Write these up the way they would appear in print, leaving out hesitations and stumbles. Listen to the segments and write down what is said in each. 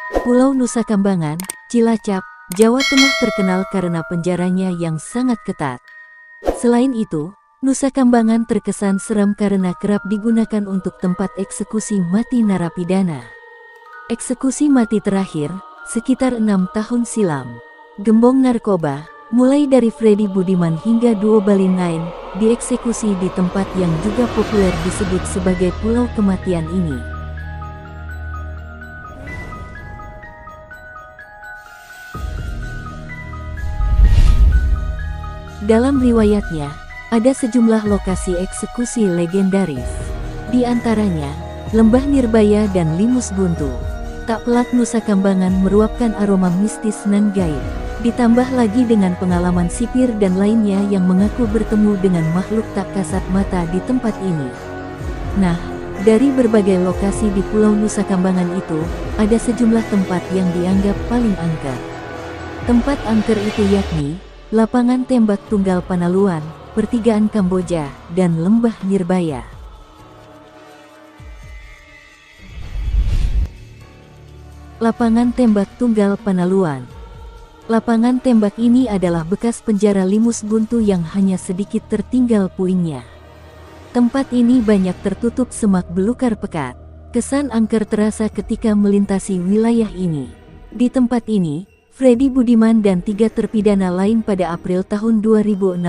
Pulau Nusa Kambangan, Cilacap, Jawa Tengah terkenal karena penjaranya yang sangat ketat. Selain itu, Nusa Kambangan terkesan seram karena kerap digunakan untuk tempat eksekusi mati narapidana. Eksekusi mati terakhir, sekitar 6 tahun silam. Gembong narkoba, mulai dari Freddy Budiman hingga duo Bali Nine, dieksekusi di tempat yang juga populer disebut sebagai Pulau Kematian ini. Dalam riwayatnya, ada sejumlah lokasi eksekusi legendaris. Di antaranya, Lembah Nirbaya dan Limus Buntu. Tak pelak Nusa Kambangan meruapkan aroma mistis nan gaib. Ditambah lagi dengan pengalaman sipir dan lainnya yang mengaku bertemu dengan makhluk tak kasat mata di tempat ini. Nah, dari berbagai lokasi di Pulau Nusa Kambangan itu, ada sejumlah tempat yang dianggap paling angker. Tempat angker itu yakni Lapangan Tembak Tunggal Panaluan, Pertigaan Kamboja, dan Lembah Nirbaya. Lapangan Tembak Tunggal Panaluan. Lapangan tembak ini adalah bekas penjara Limus Buntu yang hanya sedikit tertinggal puingnya. Tempat ini banyak tertutup semak belukar pekat. Kesan angker terasa ketika melintasi wilayah ini. Di tempat ini, Freddy Budiman dan 3 terpidana lain pada April tahun 2016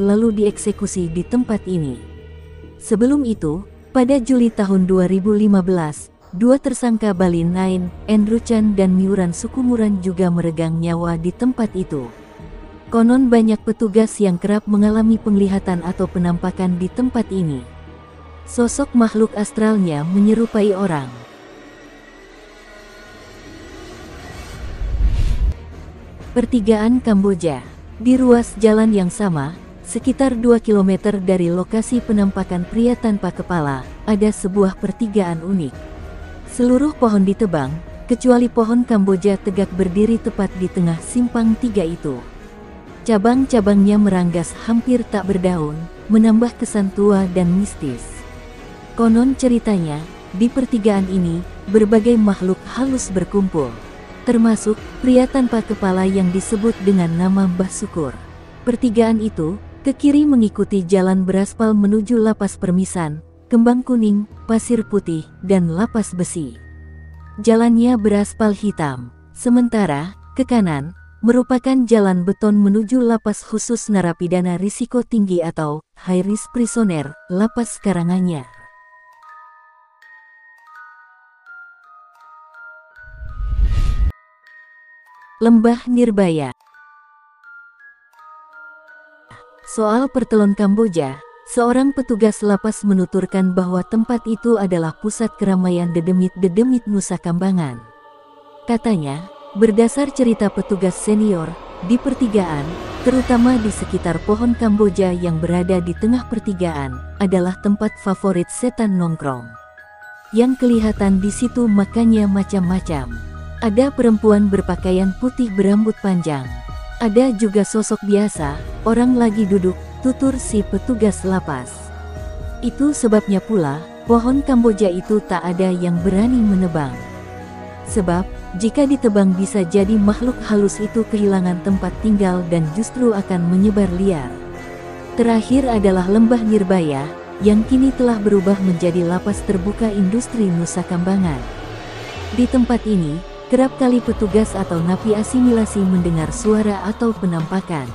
lalu dieksekusi di tempat ini. Sebelum itu, pada Juli tahun 2015, 2 tersangka Bali Nine, Andrew Chan dan Miuran Sukumuran juga meregang nyawa di tempat itu. Konon banyak petugas yang kerap mengalami penglihatan atau penampakan di tempat ini. Sosok makhluk astralnya menyerupai orang. Pertigaan Kamboja. Di ruas jalan yang sama, sekitar 2 km dari lokasi penampakan pria tanpa kepala, ada sebuah pertigaan unik. Seluruh pohon ditebang, kecuali pohon Kamboja tegak berdiri tepat di tengah simpang 3 itu. Cabang-cabangnya meranggas hampir tak berdaun, menambah kesan tua dan mistis. Konon ceritanya, di pertigaan ini, berbagai makhluk halus berkumpul. Termasuk pria tanpa kepala yang disebut dengan nama Mbah Sukur. Pertigaan itu, ke kiri mengikuti jalan beraspal menuju Lapas Permisan, Kembang Kuning, Pasir Putih, dan Lapas Besi. Jalannya beraspal hitam, sementara, ke kanan, merupakan jalan beton menuju Lapas Khusus Narapidana Risiko Tinggi atau High Risk Prisoner, Lapas Karanganyar. Lembah Nirbaya. Soal pertelon Kamboja, seorang petugas lapas menuturkan bahwa tempat itu adalah pusat keramaian dedemit-dedemit Nusa Kambangan. Katanya, berdasar cerita petugas senior, di pertigaan, terutama di sekitar pohon Kamboja yang berada di tengah pertigaan, adalah tempat favorit setan nongkrong. Yang kelihatan di situ makanya macam-macam. Ada perempuan berpakaian putih berambut panjang. Ada juga sosok biasa, orang lagi duduk, tutur si petugas lapas. Itu sebabnya pula, pohon Kamboja itu tak ada yang berani menebang. Sebab, jika ditebang bisa jadi makhluk halus itu kehilangan tempat tinggal dan justru akan menyebar liar. Terakhir adalah Lembah Nirbaya, yang kini telah berubah menjadi lapas terbuka industri Nusa Kambangan. Di tempat ini, kerap kali petugas atau napi asimilasi mendengar suara atau penampakan.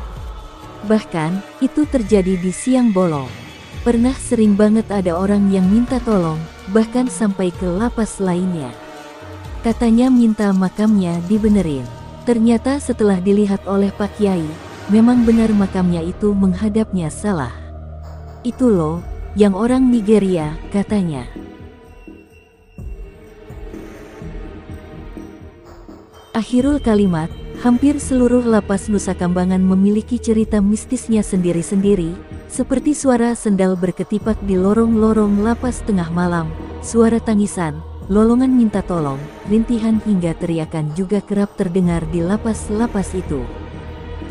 Bahkan, itu terjadi di siang bolong. Pernah sering banget ada orang yang minta tolong, bahkan sampai ke lapas lainnya. Katanya minta makamnya dibenerin. Ternyata setelah dilihat oleh Pak Kiai, memang benar makamnya itu menghadapnya salah. Itu loh, yang orang Nigeria, katanya. Akhirul kalimat, hampir seluruh lapas Nusa Kambangan memiliki cerita mistisnya sendiri-sendiri, seperti suara sendal berketipak di lorong-lorong lapas tengah malam, suara tangisan, lolongan minta tolong, rintihan hingga teriakan juga kerap terdengar di lapas-lapas itu.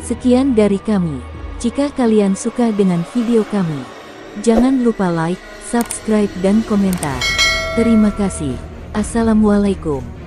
Sekian dari kami. Jika kalian suka dengan video kami, jangan lupa like, subscribe dan komentar. Terima kasih. Assalamualaikum.